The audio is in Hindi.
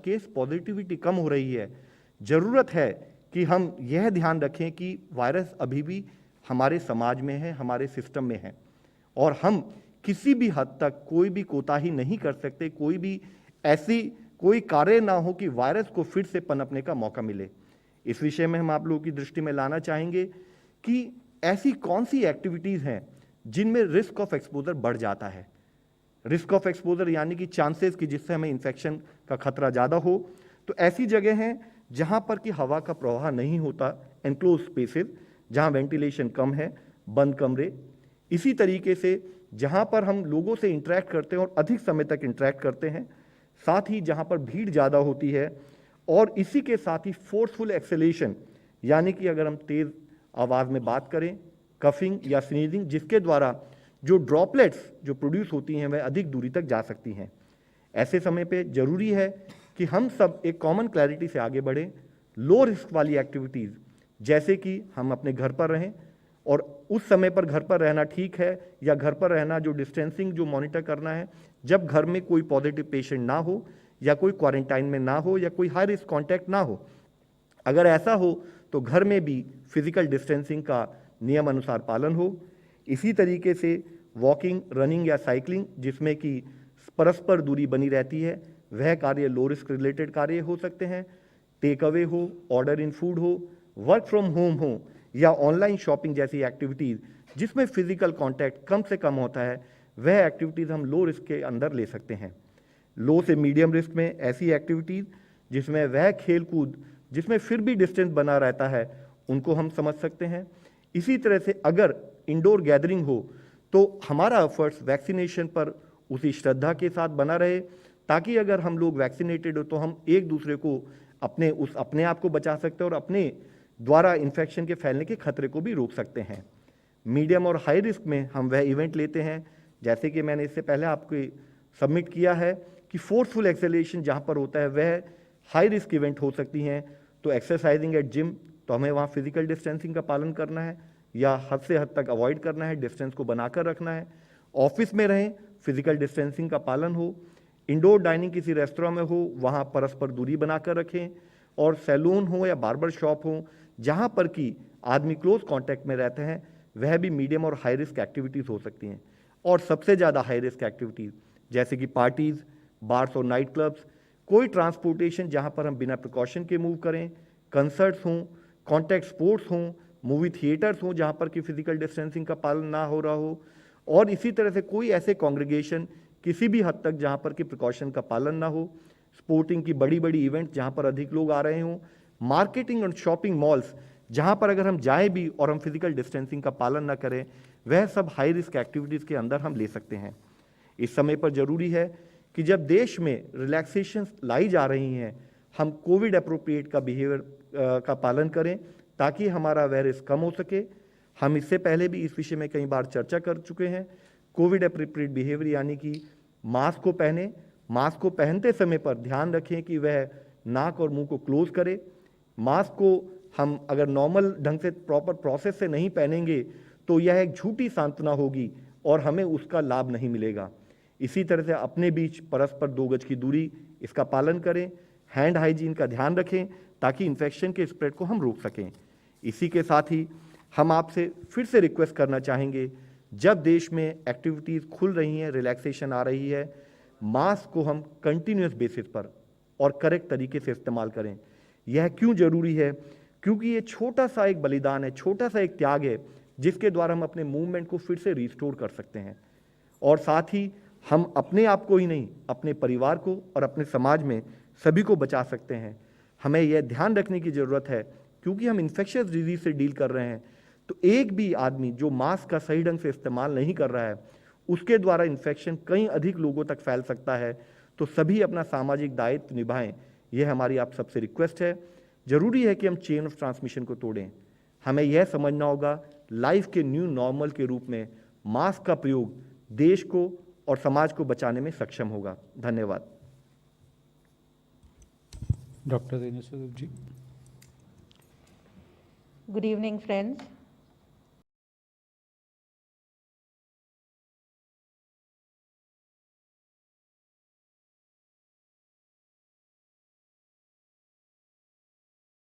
केस पॉजिटिविटी कम हो रही है, ज़रूरत है कि हम यह ध्यान रखें कि वायरस अभी भी हमारे समाज में है, हमारे सिस्टम में है, और हम किसी भी हद तक कोई भी कोताही नहीं कर सकते, कोई भी ऐसी कोई कार्य ना हो कि वायरस को फिर से पनपने का मौका मिले। इस विषय में हम आप लोगों की दृष्टि में लाना चाहेंगे कि ऐसी कौन सी एक्टिविटीज़ हैं जिनमें रिस्क ऑफ एक्सपोजर बढ़ जाता है। रिस्क ऑफ एक्सपोजर यानी कि चांसेस कि जिससे हमें इन्फेक्शन का खतरा ज़्यादा हो, तो ऐसी जगह हैं जहां पर कि हवा का प्रवाह नहीं होता, एनक्लोज स्पेसेस जहां वेंटिलेशन कम है, बंद कमरे। इसी तरीके से जहां पर हम लोगों से इंटरेक्ट करते हैं और अधिक समय तक इंटरेक्ट करते हैं, साथ ही जहां पर भीड़ ज़्यादा होती है, और इसी के साथ ही फोर्सफुल एक्सेलेशन यानी कि अगर हम तेज़ आवाज़ में बात करें, कफिंग या स्नीजिंग, जिसके द्वारा जो ड्रॉपलेट्स जो प्रोड्यूस होती हैं वह अधिक दूरी तक जा सकती हैं। ऐसे समय पे ज़रूरी है कि हम सब एक कॉमन क्लैरिटी से आगे बढ़ें। लो रिस्क वाली एक्टिविटीज़ जैसे कि हम अपने घर पर रहें, और उस समय पर घर पर रहना ठीक है, या घर पर रहना जो डिस्टेंसिंग जो मॉनिटर करना है जब घर में कोई पॉजिटिव पेशेंट ना हो, या कोई क्वारंटाइन में ना हो, या कोई हाई रिस्क कॉन्टैक्ट ना हो। अगर ऐसा हो तो घर में भी फिजिकल डिस्टेंसिंग का नियम अनुसार पालन हो। इसी तरीके से वॉकिंग, रनिंग या साइकिलिंग जिसमें कि परस्पर दूरी बनी रहती है, वह कार्य लो रिस्क रिलेटेड कार्य हो सकते हैं। टेक अवे हो, ऑर्डर इन फूड हो, वर्क फ्रॉम होम हो, या ऑनलाइन शॉपिंग जैसी एक्टिविटीज़ जिसमें फिजिकल कांटेक्ट कम से कम होता है, वह एक्टिविटीज़ हम लो रिस्क के अंदर ले सकते हैं। लो से मीडियम रिस्क में ऐसी एक्टिविटीज़ जिसमें वह खेल कूद जिसमें फिर भी डिस्टेंस बना रहता है, उनको हम समझ सकते हैं। इसी तरह से अगर इंडोर गैदरिंग हो तो हमारा एफर्ट्स वैक्सीनेशन पर उसी श्रद्धा के साथ बना रहे, ताकि अगर हम लोग वैक्सीनेटेड हो तो हम एक दूसरे को अपने आप को बचा सकते हैं और अपने द्वारा इन्फेक्शन के फैलने के खतरे को भी रोक सकते हैं। मीडियम और हाई रिस्क में हम वह इवेंट लेते हैं जैसे कि मैंने इससे पहले आपको सबमिट किया है कि फोर्सफुल एक्सेलरेशन जहाँ पर होता है वह हाई रिस्क इवेंट हो सकती हैं। तो एक्सरसाइजिंग एट जिम, तो हमें वहाँ फिजिकल डिस्टेंसिंग का पालन करना है या हद से हद तक अवॉइड करना है, डिस्टेंस को बनाकर रखना है। ऑफिस में रहें, फिजिकल डिस्टेंसिंग का पालन हो। इंडोर डाइनिंग किसी रेस्टोरेंट में हो, वहाँ परस्पर दूरी बनाकर रखें। और सैलून हो या बार्बर शॉप हो जहाँ पर कि आदमी क्लोज कांटेक्ट में रहते हैं, वह भी मीडियम और हाई रिस्क एक्टिविटीज़ हो सकती हैं। और सबसे ज़्यादा हाई रिस्क एक्टिविटीज़ जैसे कि पार्टीज़, बार्स और नाइट क्लब्स, कोई ट्रांसपोर्टेशन जहाँ पर हम बिना प्रिकॉशन के मूव करें, कंसर्ट्स हों, कॉन्टैक्ट स्पोर्ट्स हों, मूवी थिएटर्स हों जहाँ पर कि फिजिकल डिस्टेंसिंग का पालन ना हो रहा हो, और इसी तरह से कोई ऐसे कॉन्ग्रीगेशन किसी भी हद तक जहाँ पर कि प्रिकॉशन का पालन ना हो, स्पोर्टिंग की बड़ी बड़ी इवेंट जहाँ पर अधिक लोग आ रहे हों, मार्केटिंग और शॉपिंग मॉल्स जहाँ पर अगर हम जाएं भी और हम फिजिकल डिस्टेंसिंग का पालन ना करें, वह सब हाई रिस्क एक्टिविटीज़ के अंदर हम ले सकते हैं। इस समय पर ज़रूरी है कि जब देश में रिलैक्सेशन लाई जा रही हैं, हम कोविड अप्रोप्रिएट का बिहेवियर का पालन करें ताकि हमारा वह रिस्क कम हो सके। हम इससे पहले भी इस विषय में कई बार चर्चा कर चुके हैं। कोविड अप्रोप्रिएट बिहेवियर यानी कि मास्क को पहने, मास्क को पहनते समय पर ध्यान रखें कि वह नाक और मुंह को क्लोज करे। मास्क को हम अगर नॉर्मल ढंग से प्रॉपर प्रोसेस से नहीं पहनेंगे तो यह एक झूठी सांत्वना होगी और हमें उसका लाभ नहीं मिलेगा। इसी तरह से अपने बीच परस्पर 2 गज की दूरी इसका पालन करें, हैंड हाइजीन का ध्यान रखें ताकि इन्फेक्शन के स्प्रेड को हम रोक सकें। इसी के साथ ही हम आपसे फिर से रिक्वेस्ट करना चाहेंगे, जब देश में एक्टिविटीज़ खुल रही हैं, रिलैक्सेशन आ रही है, मास्क को हम कंटिन्यूस बेसिस पर और करेक्ट तरीके से इस्तेमाल करें। यह क्यों ज़रूरी है? क्योंकि ये छोटा सा एक बलिदान है, छोटा सा एक त्याग है जिसके द्वारा हम अपने मूवमेंट को फिर से रिस्टोर कर सकते हैं, और साथ ही हम अपने आप को ही नहीं, अपने परिवार को और अपने समाज में सभी को बचा सकते हैं। हमें यह ध्यान रखने की ज़रूरत है क्योंकि हम इन्फेक्शियस डिजीज से डील कर रहे हैं, तो एक भी आदमी जो मास्क का सही ढंग से इस्तेमाल नहीं कर रहा है, उसके द्वारा इन्फेक्शन कई अधिक लोगों तक फैल सकता है। तो सभी अपना सामाजिक दायित्व निभाएं, यह हमारी आप सबसे रिक्वेस्ट है। ज़रूरी है कि हम चेन ऑफ ट्रांसमिशन को तोड़ें। हमें यह समझना होगा लाइफ के न्यू नॉर्मल के रूप में मास्क का प्रयोग देश को और समाज को बचाने में सक्षम होगा। धन्यवाद। Doctor Dinesh ji. Good evening, friends.